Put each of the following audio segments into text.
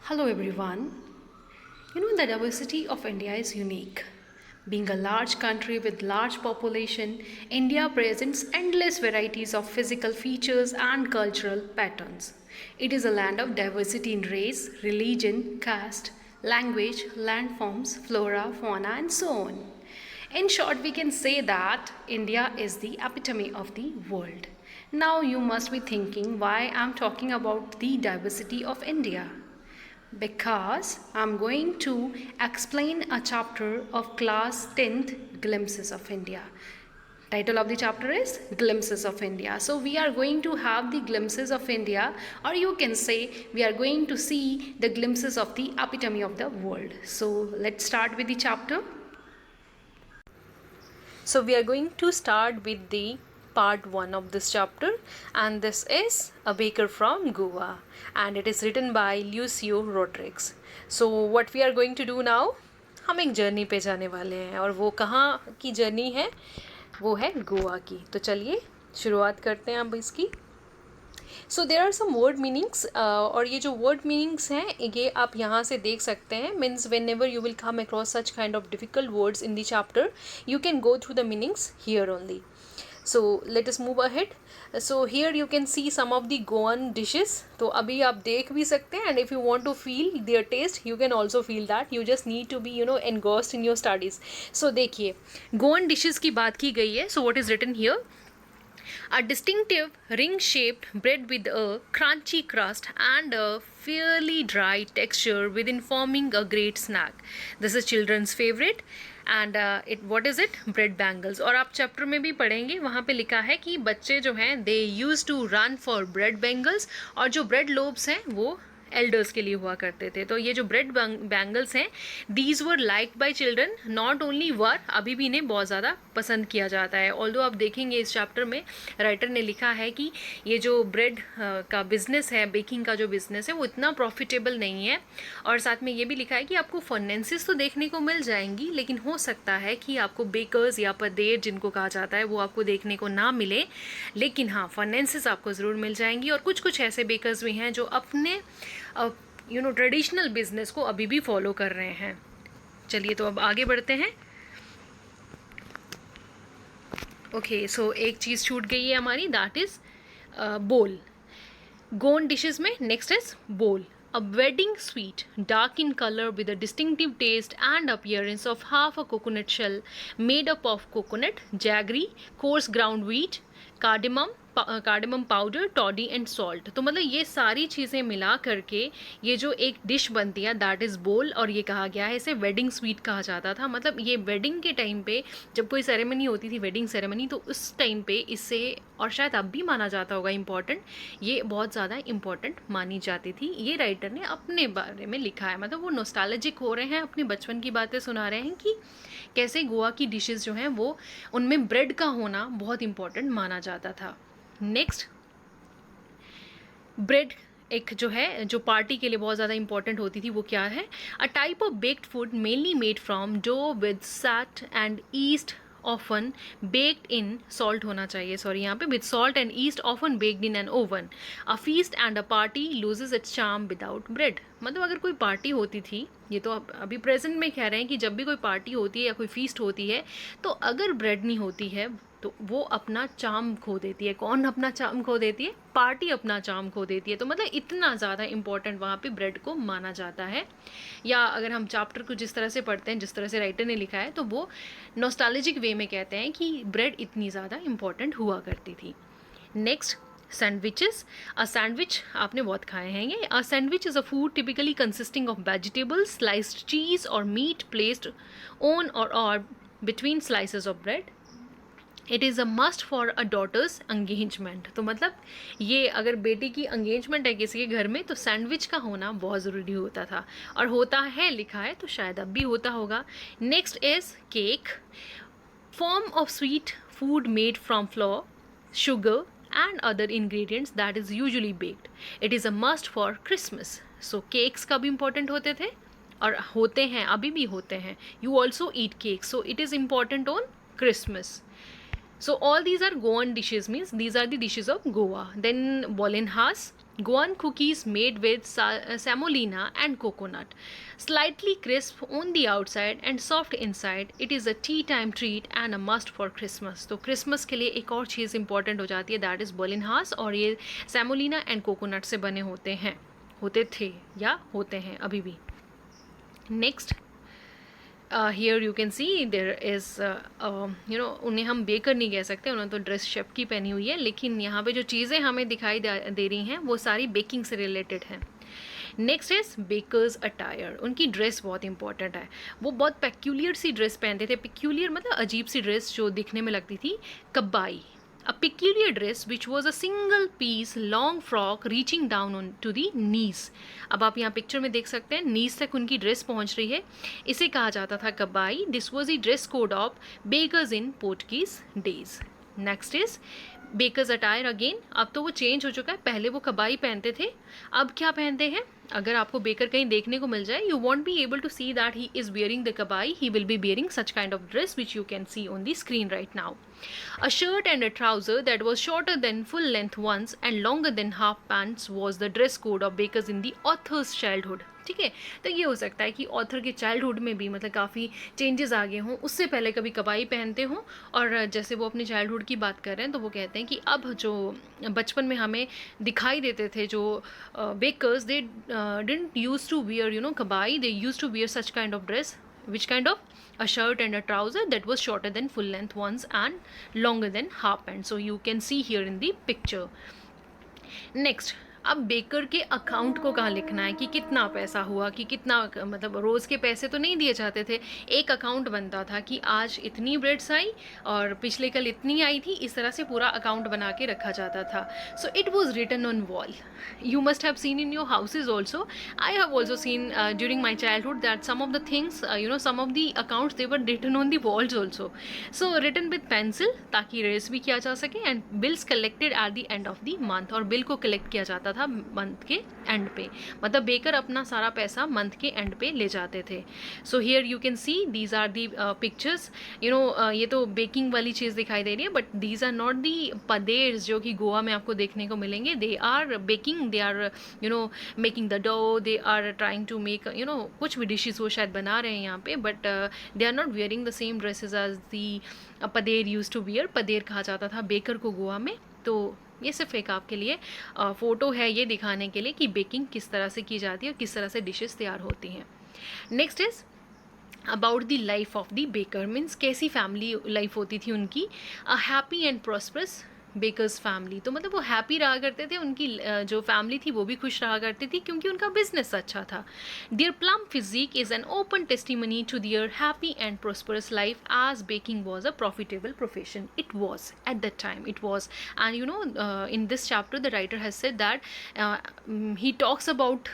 Hello everyone. The diversity of India is unique. Being a large country with large population, India presents endless varieties of physical features and cultural patterns. It is a land of diversity in race, religion, caste, language, landforms, flora, fauna and so on. In short, we can say that India is the epitome of the world. Now you must be thinking why I'm talking about the diversity of India. Because I'm going to explain a chapter of class 10th Glimpses of India. Title of the chapter is Glimpses of India. So we are going to have the glimpses of India, or you can say we are going to see the glimpses of the epitome of the world. So let's start with the chapter. So we are going to start with the part 1 of this chapter, and this is A Baker from Goa, and it is written by Lucio Rodriguez. So what we are going to do now, हम एक journey पे जाने वाले हैं, और वो कहाँ की जर्नी है, वो है गोवा की. तो चलिए शुरुआत करते हैं अब इसकी. So there are some word meanings, और ये जो वर्ड मीनिंग्स हैं ये आप यहाँ से देख सकते हैं. Means when ever you will come across such kind of difficult words in the chapter, you can go through the meanings here only. So let us move ahead. So here you can see some of the Goan dishes. तो अभी आप देख भी सकते हैं, and if you want to feel their taste, you can also feel that. You just need to be engrossed in your studies. So देखिए Goan dishes की बात की गई है. So what is written here? A distinctive ring-shaped bread with a crunchy crust and a fairly dry texture within forming a great snack. This is children's favorite. And what is it? Bread bangles. और आप chapter में भी पढ़ेंगे, वहाँ पे लिखा है कि बच्चे जो हैं they use to run for bread bangles, और जो ब्रेड लोब्स हैं वो एल्डर्स के लिए हुआ करते थे. तो ये जो ब्रेड बैंगल्स हैं, these were like bye children, not only वर, अभी भी इन्हें बहुत ज़्यादा पसंद किया जाता है. ऑल्दो आप देखेंगे इस चैप्टर में राइटर ने लिखा है कि ये जो ब्रेड का बिजनेस है, बेकिंग का जो बिजनेस है, वो इतना प्रॉफिटेबल नहीं है. और साथ में ये भी लिखा है कि आपको फाइनेंसिस तो देखने को मिल जाएंगी, लेकिन हो सकता है कि आपको बेकर्स या पदेर जिनको कहा जाता है वो आपको देखने को ना मिले, लेकिन हाँ फाइनेंसिस आपको ज़रूर मिल जाएंगी. और कुछ कुछ ऐसे बेकर्स भी हैं जो अपने ट्रेडिशनल बिजनेस को अभी भी फॉलो कर रहे हैं. चलिए तो अब आगे बढ़ते हैं. ओके, सो एक चीज़ छूट गई है हमारी, दैट इज़ बोल. गोन डिशेस में नेक्स्ट इज बोल. A wedding sweet, dark in color with a distinctive taste and appearance of half a coconut shell made up of coconut, jaggery, coarse ground wheat, cardamom powder, toddy and salt. तो मतलब ये सारी चीज़ें मिला करके ये जो एक डिश बनती है दैट इज़ बोल. और ये कहा गया है, इसे वेडिंग स्वीट कहा जाता था. मतलब ये वेडिंग के टाइम पे जब कोई सेरेमनी होती थी, वेडिंग सेरेमनी, तो उस टाइम पे इससे, और शायद अब भी माना जाता होगा इम्पॉर्टेंट, ये बहुत ज़्यादा इम्पॉर्टेंट मानी जाती थी. ये राइटर ने अपने बारे में लिखा है, मतलब वो नॉस्टैल्जिक हो रहे हैं, अपने बचपन की बातें सुना रहे हैं कि कैसे गोवा की डिशेस जो हैं वो, उनमें ब्रेड का होना बहुत इम्पॉर्टेंट माना जाता था. नेक्स्ट, ब्रेड एक जो है, जो पार्टी के लिए बहुत ज़्यादा इंपॉर्टेंट होती थी, वो क्या है? A type of baked food mainly made from dough with salt and yeast often baked in, salt होना चाहिए, सॉरी यहाँ पे, with salt and yeast often baked in an oven. A feast and a party loses its charm without bread. मतलब अगर कोई party होती थी, ये तो अभी प्रेजेंट में कह रहे हैं कि जब भी कोई पार्टी होती है या कोई फीस्ट होती है, तो अगर ब्रेड नहीं होती है तो वो अपना चार्म खो देती है. कौन अपना चार्म खो देती है? पार्टी अपना चार्म खो देती है. तो मतलब इतना ज़्यादा इंपॉर्टेंट वहाँ पे ब्रेड को माना जाता है. या अगर हम चैप्टर को जिस तरह से पढ़ते हैं, जिस तरह से राइटर ने लिखा है, तो वो नॉस्टैल्जिक वे में कहते हैं कि ब्रेड इतनी ज़्यादा इंपॉर्टेंट हुआ करती थी. Next, sandwiches. अ सैंडविच आपने बहुत खाए हैं ये. A sandwich is a food typically consisting of vegetables, sliced cheese और मीट प्लेस्ड ऑन और between slices of bread. It is a must for a daughter's engagement. तो मतलब ये अगर बेटी की एंगेजमेंट है किसी के घर में, तो सैंडविच का होना बहुत ज़रूरी होता था, और होता है, लिखा है, तो शायद अब भी होता होगा. Next is cake. Form of sweet food made from floor, sugar and other ingredients that is usually baked. It is a must for Christmas. So cakes का भी important होते थे, और होते हैं, अभी भी होते हैं. You also eat cakes, so it is important on Christmas. So all these are Goan dishes, means these are the dishes of Goa. Then Bolenhas. Goan cookies made with semolina and coconut. Slightly crisp on the outside and soft inside. It is a tea time treat and a must for Christmas. तो Christmas के लिए एक और चीज़ important हो जाती है, that is Berlin हास, और ये सेमोलिना एंड कोकोनट से बने होते हैं, होते थे या होते हैं अभी भी. Next, here you can see there is उन्हें हम बेकर नहीं कह सकते, उन्होंने तो ड्रेस शेफ की पहनी हुई है, लेकिन यहाँ पे जो चीज़ें हमें दिखाई दे रही हैं वो सारी बेकिंग से रिलेटेड हैं. Next is bakers attire. उनकी ड्रेस बहुत इंपॉर्टेंट है. वो बहुत पेक्यूलियर सी ड्रेस पहनते थे. पेक्यूलियर मतलब अजीब सी ड्रेस जो दिखने में लगती थी. कबाई, a peculiar dress which was a single piece long frock reaching down on to the knees. अब आप यहाँ पिक्चर में देख सकते हैं नीज तक उनकी ड्रेस पहुँच रही है. इसे कहा जाता था कबाई. This was the dress code of bakers in Portuguese days. Next is bakers attire again. अब तो वो चेंज हो चुका है. पहले वो कबाई पहनते थे, अब क्या पहनते हैं? अगर आपको बेकर कहीं देखने को मिल जाए, you won't be able to see that he is wearing the kabai. He will be wearing such kind of dress which you can see on the screen right now. A shirt and a trouser that was shorter than full length ones and longer than half pants was the dress code of bakers in the author's childhood. ठीक है, तो ये हो सकता है कि author के childhood में भी मतलब काफ़ी चेंजेस आ गए हों. उससे पहले कभी कबाई पहनते हों, और जैसे वो अपने चाइल्डहुड की बात कर रहे हैं तो वो कहते हैं कि अब जो बचपन में हमें दिखाई देते थे जो bakers, they didn't use to wear kabai. They use to wear such kind of dress, which kind of a shirt and a trouser that was shorter than full length ones and longer than half pant. So you can see here in the picture. Next, अब baker के account को कहाँ लिखना है कि कितना पैसा हुआ, कि कितना, मतलब रोज़ के पैसे तो नहीं दिए जाते थे. एक अकाउंट बनता था कि आज इतनी ब्रेड्स आई और पिछले कल इतनी आई थी. इस तरह से पूरा अकाउंट बना के रखा जाता था. So it was written on wall. You must have seen in your houses also. I have also seen during my childhood that some of the things, some of the accounts, they were written on the walls also. So written with pencil ताकि race भी किया जा सके. and bills collected at the end of the month. और bill को collect किया जाता था मंथ के एंड पे. मतलब बेकर अपना सारा पैसा मंथ के एंड पे ले जाते थे. So here you can see these are the pictures. ये तो बेकिंग वाली चीज़ दिखाई दे रही है, but these are not the पदेर्स जो कि गोवा में आपको देखने को मिलेंगे. They are baking, they are making the dough, they are trying to make कुछ भी डिशेस वो शायद बना रहे हैं यहाँ पे, but they are not wearing the same dresses as the pader used to wear. पदेर कहा जाता था बेकर को गोवा में. तो ये सिर्फ एक आपके लिए फ़ोटो है ये दिखाने के लिए कि बेकिंग किस तरह से की जाती है और किस तरह से डिशेस तैयार होती हैं. Next is about the life of the baker. Means कैसी फैमिली लाइफ होती थी उनकी. A happy and prosperous bakers family. तो मतलब वो हैप्पी रहा करते थे, उनकी जो फैमिली थी वो भी खुश रहा करती थी क्योंकि उनका बिजनेस अच्छा था. Their plump physique is an open testimony to their happy and prosperous life as baking was a profitable profession. It was at that time, it was. And in this chapter the writer has said that he talks about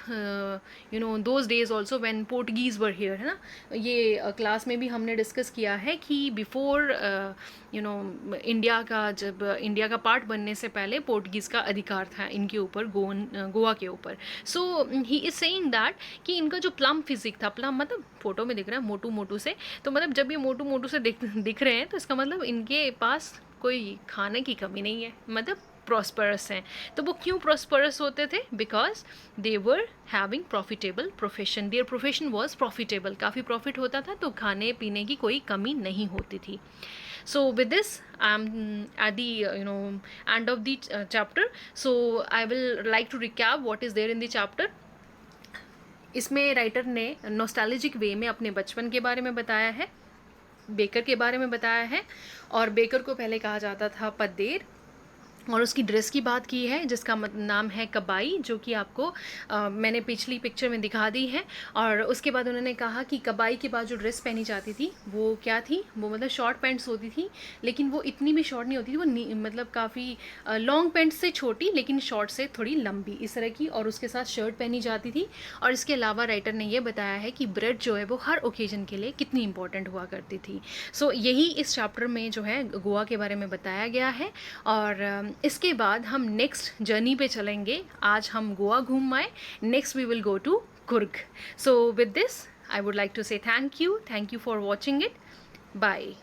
those days also when Portuguese were here. है ना, ये class में भी हमने discuss किया है कि before India का, जब इंडिया का पार्ट बनने से पहले पोर्टुगीज़ का अधिकार था इनके ऊपर, गोवा के ऊपर. सो ही इज़ सेइंग दैट कि इनका जो प्लम फिजिक था, प्लम मतलब फ़ोटो में दिख रहा है मोटू मोटू से, तो मतलब जब ये मोटू मोटू से दिख रहे हैं तो इसका मतलब इनके पास कोई खाने की कमी नहीं है, मतलब प्रॉस्परस हैं. तो वो क्यों प्रॉस्परस होते थे? Because they were having profitable profession. Their profession was profitable. काफ़ी प्रॉफिट होता था तो खाने पीने की कोई कमी नहीं होती थी. So with this I'm at the end of the chapter. So I will like to recap what is there in the chapter. इसमें राइटर ने नॉस्टैल्जिक वे में अपने बचपन के बारे में बताया है, बेकर के बारे में बताया है, और बेकर को पहले कहा जाता था पद्देर, और उसकी ड्रेस की बात की है जिसका नाम है कबाई, जो कि आपको मैंने पिछली पिक्चर में दिखा दी है. और उसके बाद उन्होंने कहा कि कबाई के बाद जो ड्रेस पहनी जाती थी वो क्या थी, वो मतलब शॉर्ट पैंट्स होती थी, लेकिन वो इतनी भी शॉर्ट नहीं होती थी, वो मतलब काफ़ी लॉन्ग पैंट्स से छोटी लेकिन शॉर्ट से थोड़ी लंबी इस तरह की, और उसके साथ शर्ट पहनी जाती थी. और इसके अलावा राइटर ने यह बताया है कि ब्रेड जो है वो हर ओकेजन के लिए कितनी इंपॉर्टेंट हुआ करती थी. सो यही इस चैप्टर में जो है गोवा के बारे में बताया गया है. और इसके बाद हम नेक्स्ट जर्नी पे चलेंगे. आज हम गोवा घूम आए, next we will go to Coorg. So with this I would like to say thank you for watching it. Bye.